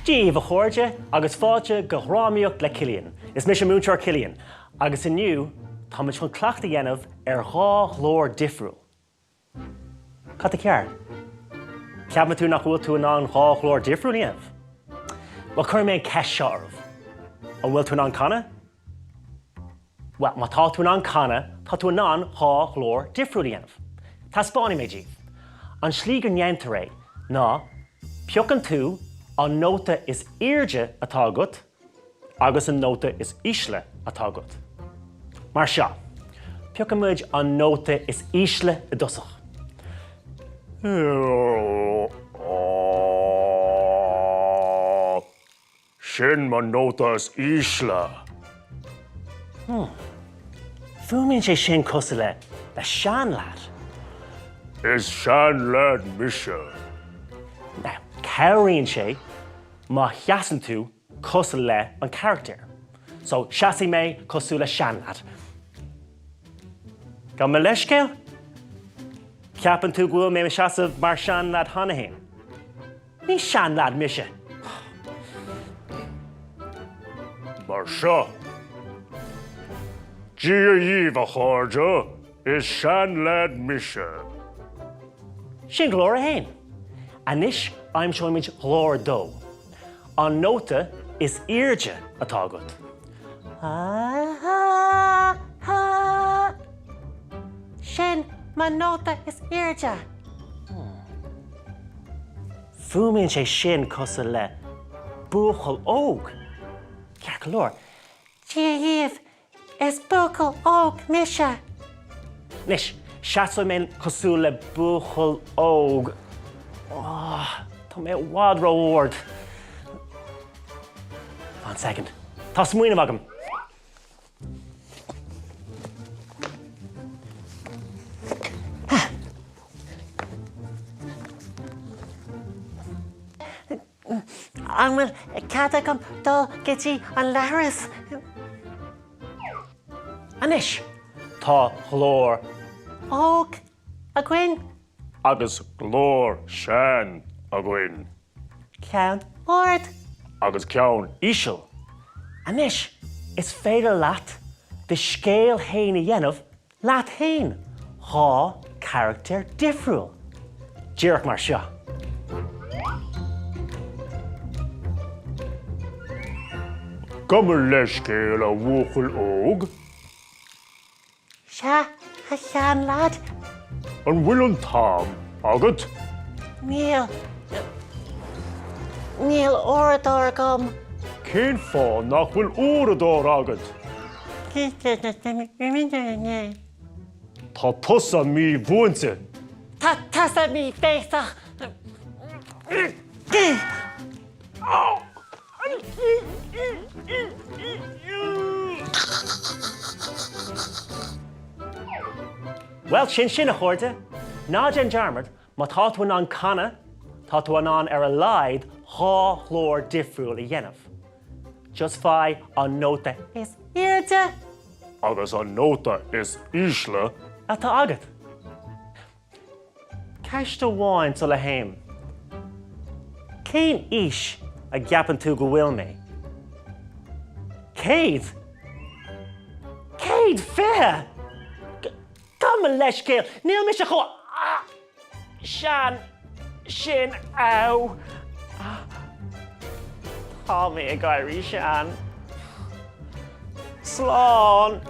Daoibh a chuirde agus fáilte go Drámaíocht le Cillian. Is mis múntear Cillian, agus inniu tá muid chun cleachta dhéanamh ghlór dhifriúla. Cad a cear? Ceapann tú nach bhfuil tú an ghlór dhifriúla dhéanamh? Well, chuir mé ceist seo ormh. An bhfuil tú an canna? Well, má tá tú an canna, tá tú an ghlór dhifriúla dhéanamh. Taispeáint mé díobh. An slí go ndéantar é ná peocann tú an nóta is airde atá agat agus an nóta is ísle atá agat. Mar seo, peocann muid an nóta is ísle I dosach. Sin man nóta is ísle. Fuaimíonn sé sin cosa le sean lad. Is sean lad mise. Now, cairíonn sé má cheasann tú cosa le an character. So, seasaí mé cosú le sean lad. Gan me leiscéil? Ceapann tú go bhfuil mé seasamh mar sean lad hanahéin. Ní sean lad mise. Mar seo. Daoibh a chuirde is sean lad mise. Sin ghlór a hain. Anis I'm showing much ghlór dó. An nóta is airde atá agat. Sin man nóta is airde. Fuaimíonn sé sin cosa le buachal óg. Cear go leor. Daoibh is buachal óg mise. Nis, seasamh mé cosú le buachal óg. Tá mé bhád róhord. One second. Tá smaoinmh agam. An bhfuil cad agam dul gotí an leithreas. Anis, tá ghlór óg a gcuin. Agus ghlór sean a gcuin. Ceann ord. Agus ceann ísle. Anis, is féidir leat de scéal hain a dhéanamh leat hain. Há character dhifriúla. Díreach mar seo. Gamar leiscéal a bhuachal óg. Se a chean lad. An bhfuil an tám agat. Níl óradár gom. Cén fáin nach bhfuil óradár agat. Tá tusa mí bhuainte. Tá tasa mí féach. Well, sin a chuirde, ná an dearmad, má tá tú an canna, tá tú an ar a laid ghlór dhifriúla a dhéanamh. Just fai an nóta is airde Agus an nóta is ísle. atá agat. Ceist amháin sa le haim. Cén is a gceapann tú go bhfuil mé? Céad? Céad fithe? Come leiscéal, níl me se chu sean sin áh. Tá mé a gaiirí sean. Slán.